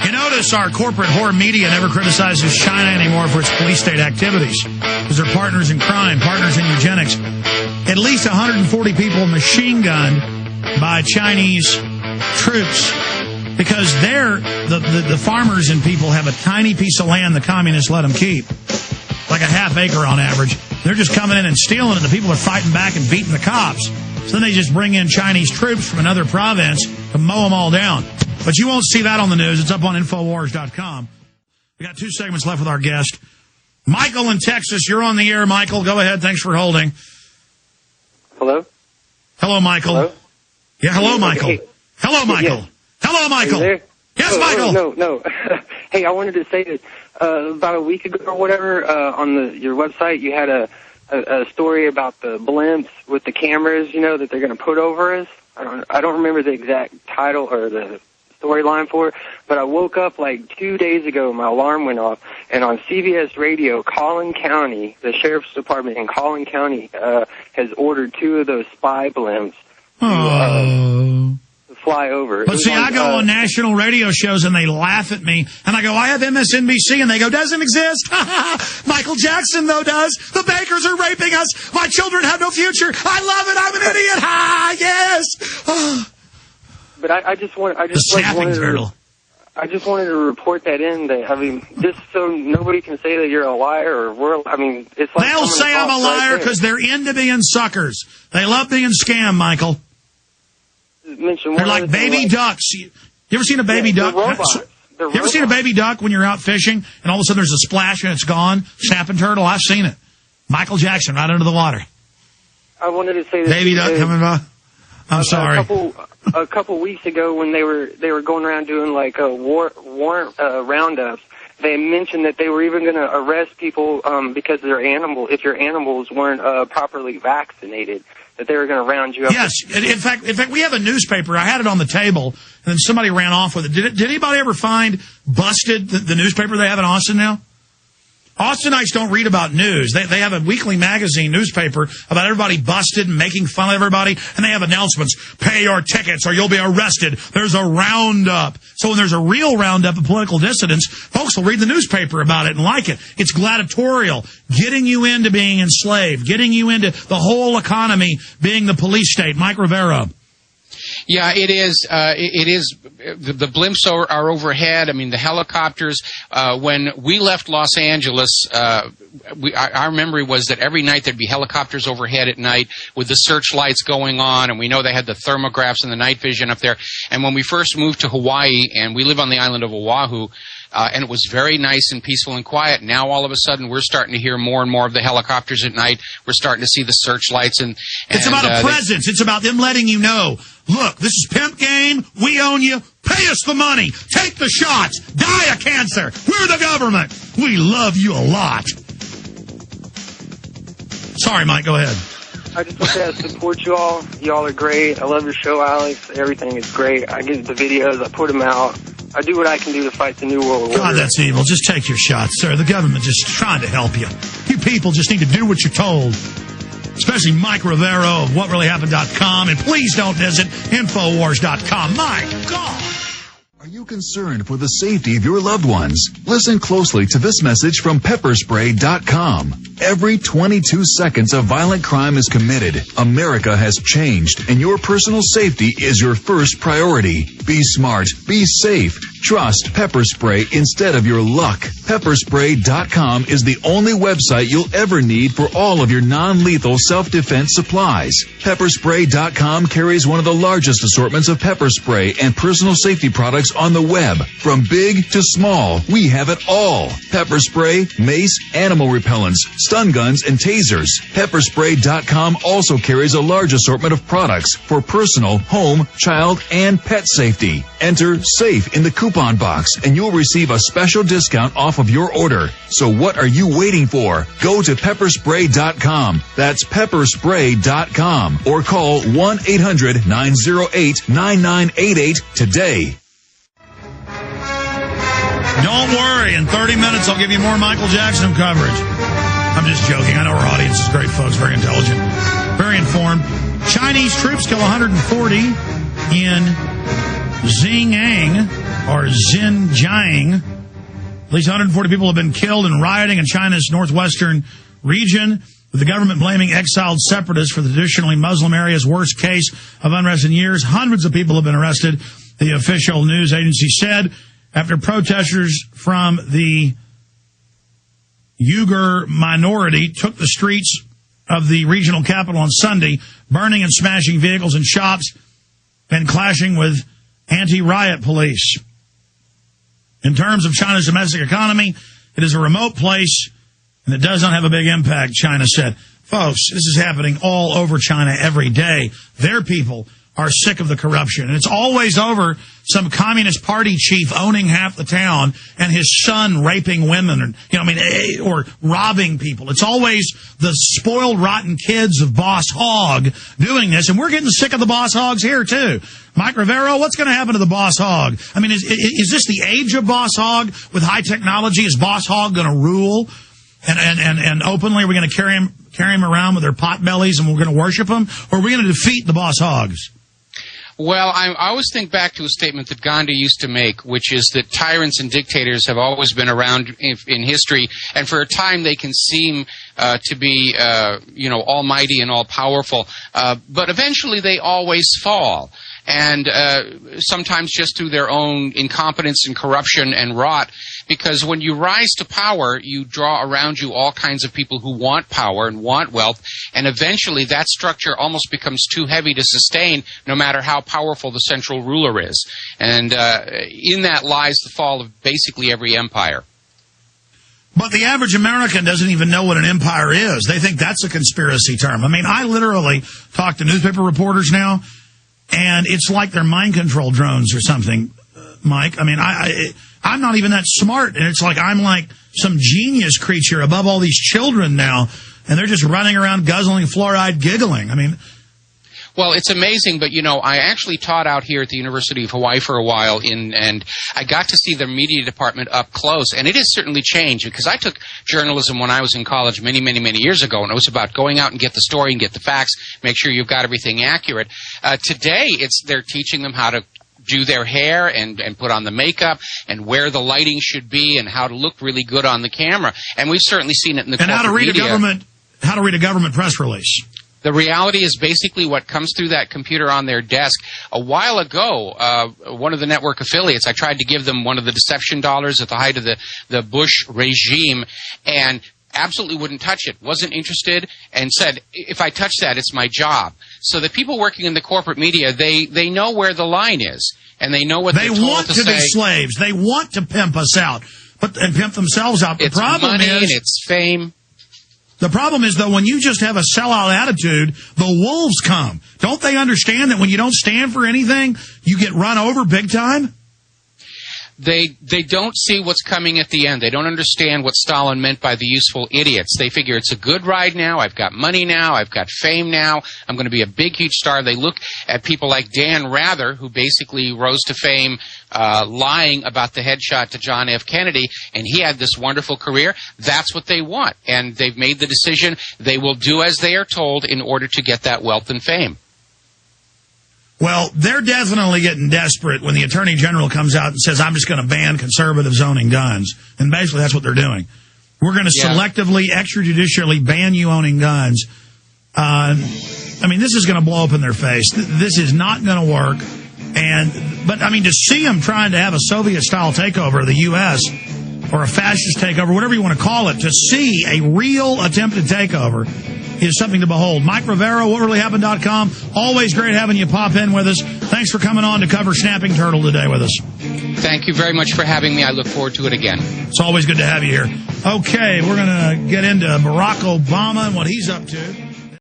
You notice our corporate whore media never criticizes China anymore for its police state activities because they're partners in crime, partners in eugenics. At least 140 people machine gunned by Chinese troops because the farmers and people have a tiny piece of land the communists let them keep, like a half acre on average. They're just coming in and stealing it, and the people are fighting back and beating the cops. So then they just bring in Chinese troops from another province to mow them all down. But you won't see that on the news. It's up on Infowars.com. We got 2 segments left with our guest. Michael in Texas, you're on the air, Michael. Go ahead. Thanks for holding. Hello? Hello, Michael. Hello? Yeah, hello, Michael. Hey. Hello, Michael. Yes. Hello, Michael. Yes, Michael. No. Hey, I wanted to say that about a week ago or whatever, on your website, you had a story about the blimps with the cameras, that they're going to put over us. I don't remember the exact title or the storyline for it, but I woke up like 2 days ago, my alarm went off, and on CBS Radio, Collin County, the Sheriff's Department in Collin County, has ordered 2 of those spy blimps to fly over. But see, I go on national radio shows and they laugh at me, and I go, I have MSNBC, and they go, doesn't exist. Michael Jackson, though, does. The Bakers are raping us. My children have no future. I love it. I'm an idiot. Yes. But I just wanted to report that in. Just so nobody can say that you're a liar or it's like they'll say I'm a liar because they're into being suckers. They love being scammed, Michael. They're like baby ducks. You ever seen a baby duck? You ever seen a baby duck when you're out fishing and all of a sudden there's a splash and it's gone? Snapping turtle, I've seen it. Michael Jackson right under the water. I wanted to say that baby duck coming by. I'm sorry. A couple weeks ago, when they were going around doing like warrant roundups, they mentioned that they were even going to arrest people because if your animals weren't properly vaccinated, that they were going to round you up. Yes, in fact, we have a newspaper. I had it on the table, and then somebody ran off with it. Did anybody ever find Busted, the newspaper they have in Austin now? Austinites don't read about news. They have a weekly magazine newspaper about everybody busted and making fun of everybody, and they have announcements. Pay your tickets or you'll be arrested. There's a roundup. So when there's a real roundup of political dissidents, folks will read the newspaper about it and like it. It's gladiatorial, getting you into being enslaved, getting you into the whole economy being the police state. Mike Rivero. Yeah, it is. It is. The blimps are overhead. I mean, the helicopters. When we left Los Angeles, our memory was that every night there'd be helicopters overhead at night with the searchlights going on, and we know they had the thermographs and the night vision up there. And when we first moved to Hawaii, and we live on the island of Oahu, and it was very nice and peaceful and quiet. Now, all of a sudden, we're starting to hear more and more of the helicopters at night. We're starting to see the searchlights. And it's about a presence. It's about them letting you know, look, this is pimp game. We own you. Pay us the money. Take the shots. Die of cancer. We're the government. We love you a lot. Sorry, Mike. Go ahead. I just want to support you all. Y'all are great. I love your show, Alex. Everything is great. I get the videos. I put them out. I do what I can do to fight the New World Order. God, that's evil. Just take your shots, sir. The government just trying to help you. You people just need to do what you're told. Especially Mike Rivero of WhatReallyHappened.com. And please don't visit Infowars.com. My God. Are you concerned for the safety of your loved ones? Listen closely to this message from Pepperspray.com. Every 22 seconds a violent crime is committed. America has changed, and your personal safety is your first priority. Be smart. Be safe. Trust Pepper Spray instead of your luck. Pepperspray.com is the only website you'll ever need for all of your non-lethal self-defense supplies. Pepperspray.com carries one of the largest assortments of pepper spray and personal safety products on the web. From big to small, we have it all. Pepper spray, mace, animal repellents, stun guns, and tasers. Pepperspray.com also carries a large assortment of products for personal, home, child, and pet safety. Enter SAFE in the coupon box and you'll receive a special discount off of your order. So what are you waiting for? Go to Pepperspray.com. That's Pepperspray.com or call 1-800-908-9988 today. Don't worry. In 30 minutes, I'll give you more Michael Jackson coverage. I'm just joking. I know our audience is great, folks. Very intelligent. Very informed. Chinese troops kill 140 in Xinjiang, or Xinjiang. At least 140 people have been killed in rioting in China's northwestern region, with the government blaming exiled separatists for the traditionally Muslim area's worst case of unrest in years. Hundreds of people have been arrested, the official news agency said, after protesters from the Uyghur minority took the streets of the regional capital on Sunday, burning and smashing vehicles and shops and clashing with anti-riot police. In terms of China's domestic economy, it is a remote place, and it does not have a big impact, China said. Folks, this is happening all over China every day. Their people are sick of the corruption, and it's always over some Communist Party chief owning half the town and his son raping women, or robbing people. It's always the spoiled, rotten kids of Boss Hogg doing this, and we're getting sick of the Boss Hoggs here, too. Mike Rivero, what's going to happen to the Boss Hogg? I mean, is this the age of Boss Hogg with high technology? Is Boss Hogg going to rule? And openly, are we going to carry him around with their pot bellies and we're going to worship him? Or are we going to defeat the Boss Hoggs? Well, I always think back to a statement that Gandhi used to make, which is that tyrants and dictators have always been around in history, and for a time they can seem to be, almighty and all-powerful, but eventually they always fall. And sometimes just through their own incompetence and corruption and rot, because when you rise to power, you draw around you all kinds of people who want power and want wealth, and eventually that structure almost becomes too heavy to sustain, no matter how powerful the central ruler is. And in that lies the fall of basically every empire. But the average American doesn't even know what an empire is. They think that's a conspiracy term. I mean, I literally talk to newspaper reporters now, and it's like they're mind control drones or something, Mike. I mean, I'm not even that smart, and it's like I'm like some genius creature above all these children now, and they're just running around guzzling fluoride, giggling. I mean, well, it's amazing, but, I actually taught out here at the University of Hawaii for a while, and I got to see the media department up close, and it has certainly changed, because I took journalism when I was in college many, many, many years ago, and it was about going out and get the story and get the facts, make sure you've got everything accurate. Today, they're teaching them how to do their hair and put on the makeup and where the lighting should be and how to look really good on the camera, and we've certainly seen it in the corporate media. And how to read a government press release. The reality is basically what comes through that computer on their desk. A while ago, one of the network affiliates, I tried to give them one of the deception dollars at the height of the Bush regime, and absolutely wouldn't touch it, wasn't interested, and said, if I touch that, it's my job. So the people working in the corporate media, they know where the line is, and they know what they're told to say. They want to be slaves. They want to pimp us out, and pimp themselves out. It's money and it's fame. The problem is, though, when you just have a sellout attitude, the wolves come. Don't they understand that when you don't stand for anything, you get run over big time? They don't see what's coming at the end. They don't understand what Stalin meant by the useful idiots. They figure it's a good ride now. I've got money now. I've got fame now. I'm going to be a big, huge star. They look at people like Dan Rather, who basically rose to fame lying about the headshot to John F. Kennedy, and he had this wonderful career. That's what they want, and they've made the decision they will do as they are told in order to get that wealth and fame. Well, they're definitely getting desperate when the Attorney General comes out and says, I'm just going to ban conservatives owning guns. And basically that's what they're doing. We're going to selectively, extrajudicially ban you owning guns. I mean, this is going to blow up in their face. This is not going to work. But, I mean, to see them trying to have a Soviet-style takeover of the U.S., or a fascist takeover, whatever you want to call it, to see a real attempted takeover is something to behold. Mike Rivero, whatreallyhappened.com. Always great having you pop in with us. Thanks for coming on to cover Snapping Turtle today with us. Thank you very much for having me. I look forward to it again. It's always good to have you here. Okay, we're going to get into Barack Obama and what he's up to.